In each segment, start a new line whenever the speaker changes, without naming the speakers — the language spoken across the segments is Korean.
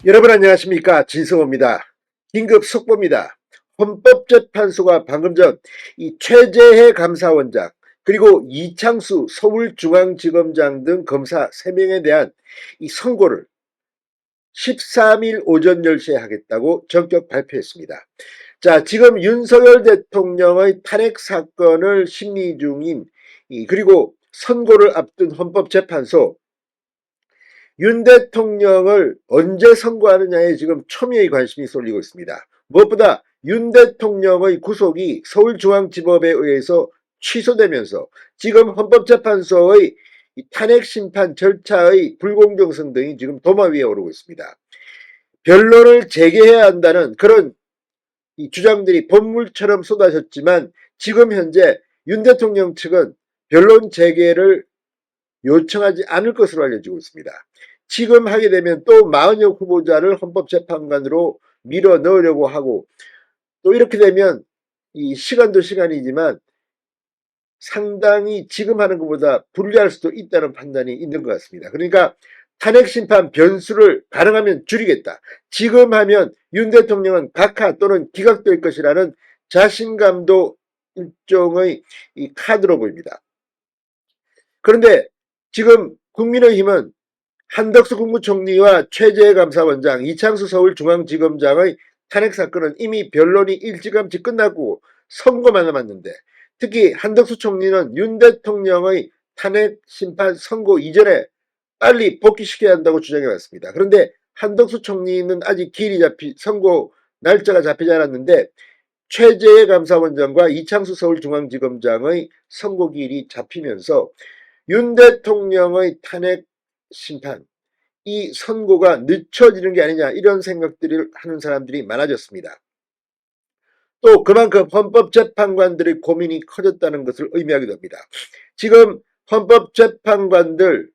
여러분 안녕하십니까, 진성호입니다. 긴급 속보입니다. 헌법재판소가 방금 전 이 최재해 감사원장 그리고 이창수 서울중앙지검장 등 검사 3명에 대한 이 선고를 13일 오전 10시에 하겠다고 전격 발표했습니다. 자, 지금 윤석열 대통령의 탄핵 사건을 심리 중인 그리고 선고를 앞둔 헌법재판소, 윤 대통령을 언제 선고하느냐에 지금 첨예의 관심이 쏠리고 있습니다. 무엇보다 윤 대통령의 구속이 서울중앙지법에 의해서 취소되면서 지금 헌법재판소의 탄핵 심판 절차의 불공정성 등이 지금 도마 위에 오르고 있습니다. 변론을 재개해야 한다는 그런 주장들이 본물처럼 쏟아졌지만 지금 현재 윤 대통령 측은 변론 재개를 요청하지 않을 것으로 알려지고 있습니다. 지금 하게 되면 또 40여 후보자를 헌법재판관으로 밀어 넣으려고 하고, 또 이렇게 되면 이 시간도 시간이지만 상당히 지금 하는 것보다 불리할 수도 있다는 판단이 있는 것 같습니다. 그러니까 탄핵심판 변수를 가능하면 줄이겠다. 지금 하면 윤 대통령은 각하 또는 기각될 것이라는 자신감도 일종의 이 카드로 보입니다. 그런데 지금 국민의힘은 한덕수 국무총리와 최재해 감사원장, 이창수 서울중앙지검장의 탄핵 사건은 이미 변론이 일찌감치 끝나고 선고만 남았는데, 특히 한덕수 총리는 윤 대통령의 탄핵 심판 선고 이전에 빨리 복귀시켜야 한다고 주장해 왔습니다. 그런데 한덕수 총리는 아직 선고 날짜가 잡히지 않았는데, 최재해 감사원장과 이창수 서울중앙지검장의 선고기일이 잡히면서 윤 대통령의 탄핵 심판, 이 선고가 늦춰지는 게 아니냐, 이런 생각들을 하는 사람들이 많아졌습니다. 또 그만큼 헌법재판관들의 고민이 커졌다는 것을 의미하기도 합니다. 지금 헌법재판관들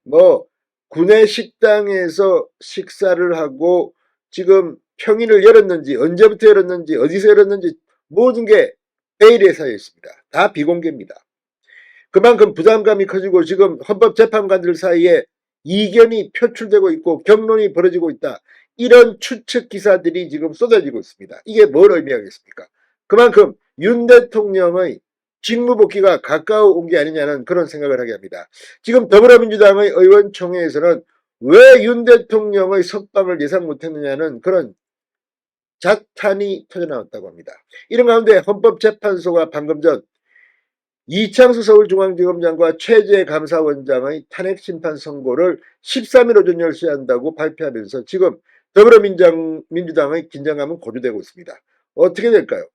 구내 식당에서 식사를 하고 지금 평일을 열었는지, 언제부터 열었는지, 어디서 열었는지 모든 게 베일에 쌓여 있습니다. 다 비공개입니다. 그만큼 부담감이 커지고 지금 헌법재판관들 사이에 이견이 표출되고 있고 경론이 벌어지고 있다. 이런 추측 기사들이 지금 쏟아지고 있습니다. 이게 뭘 의미하겠습니까? 그만큼 윤 대통령의 직무복귀가 가까워 온 게 아니냐는 그런 생각을 하게 합니다. 지금 더불어민주당의 의원총회에서는 왜 윤 대통령의 석방을 예상 못했느냐는 그런 자탄이 터져나왔다고 합니다. 이런 가운데 헌법재판소가 방금 전 이창수 서울중앙지검장과 최재 감사원장의 탄핵심판 선고를 13일 오전 10시에 한다고 발표하면서 지금 더불어민주당의 긴장감은 고조되고 있습니다. 어떻게 될까요?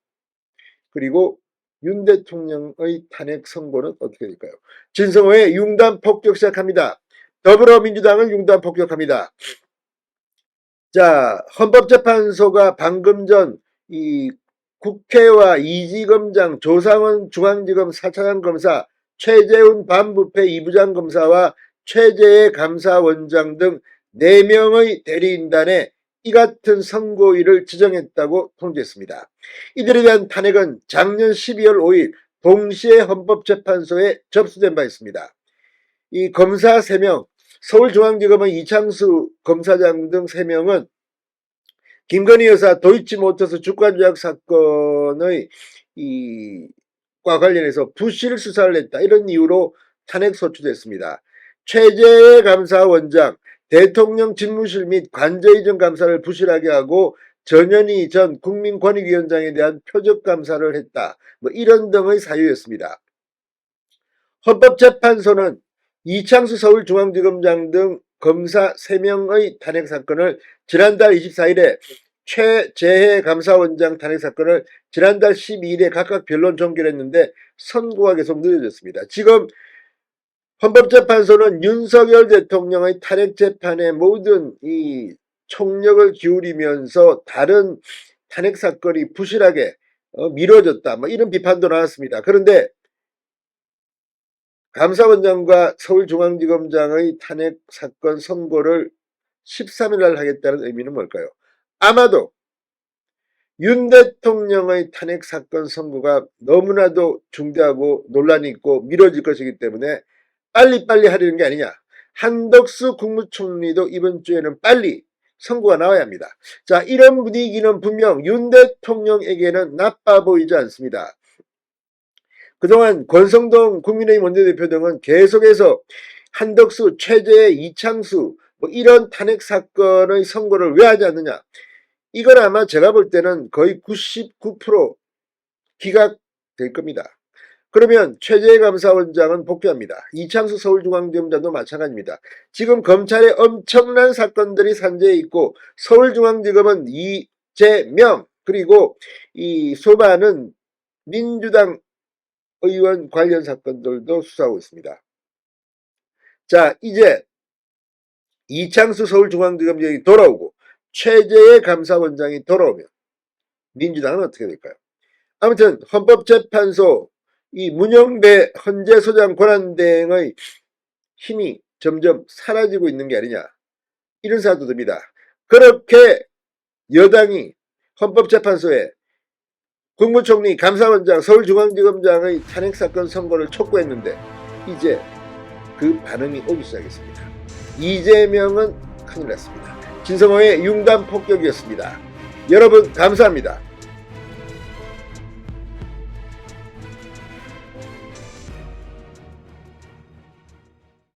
그리고 윤 대통령의 탄핵 선고는 어떻게 될까요? 진성호의 융단 폭격 시작합니다. 더불어민주당은 융단 폭격합니다. 자, 헌법재판소가 방금 전 국회와 이지검장, 조상원 중앙지검 4차장 검사, 최재훈 반부패 2부장 검사와 최재해 감사원장 등 4명의 대리인단에 이 같은 선고일을 지정했다고 통지했습니다. 이들에 대한 탄핵은 작년 12월 5일 동시에 헌법재판소에 접수된 바 있습니다. 이 검사 3명, 서울중앙지검의 이창수 검사장 등 3명은 김건희 여사 도이치모터스 주가 조작 사건의 과 관련해서 부실 수사를 했다, 이런 이유로 탄핵 소추됐습니다. 최재해 감사원장, 대통령 집무실 및 관저이전 감사를 부실하게 하고 전현희 전 국민권익위원장에 대한 표적 감사를 했다, 이런 등의 사유였습니다. 헌법재판소는 이창수 서울중앙지검장 등 검사 3명의 탄핵 사건을 지난달 24일에, 최재해 감사원장 탄핵 사건을 지난달 12일에 각각 변론 종결했는데 선고가 계속 늦어졌습니다. 지금 헌법재판소는 윤석열 대통령의 탄핵 재판에 모든 이 총력을 기울이면서 다른 탄핵 사건이 부실하게 미뤄졌다, 이런 비판도 나왔습니다. 그런데 감사원장과 서울중앙지검장의 탄핵 사건 선고를 13일 날 하겠다는 의미는 뭘까요? 아마도 윤 대통령의 탄핵 사건 선고가 너무나도 중대하고 논란이 있고 미뤄질 것이기 때문에 빨리빨리 하려는 게 아니냐. 한덕수 국무총리도 이번 주에는 빨리 선고가 나와야 합니다. 자, 이런 분위기는 분명 윤 대통령에게는 나빠 보이지 않습니다. 그동안 권성동 국민의힘 원내대표 등은 계속해서 한덕수, 최재해, 이창수 이런 탄핵 사건의 선고를 왜 하지 않느냐. 이건 아마 제가 볼 때는 거의 99% 기각될 겁니다. 그러면 최재해 감사원장은 복귀합니다. 이창수 서울중앙지검장도 마찬가지입니다. 지금 검찰에 엄청난 사건들이 산재해 있고 서울중앙지검은 이재명 그리고 이 수많은 민주당 의원 관련 사건들도 수사하고 있습니다. 자, 이제 이창수 서울중앙지검장이 돌아오고 최재해 감사원장이 돌아오면 민주당은 어떻게 될까요? 아무튼 헌법재판소 이 문영배 헌재소장 권한대행의 힘이 점점 사라지고 있는 게 아니냐 이런 생각도 듭니다. 그렇게 여당이 헌법재판소에 국무총리, 감사원장, 서울중앙지검장의 탄핵사건 선고를 촉구했는데 이제 그 반응이 오기 시작했습니다. 이재명은 큰일 났습니다. 진성호의 융단 폭격이었습니다. 여러분 감사합니다.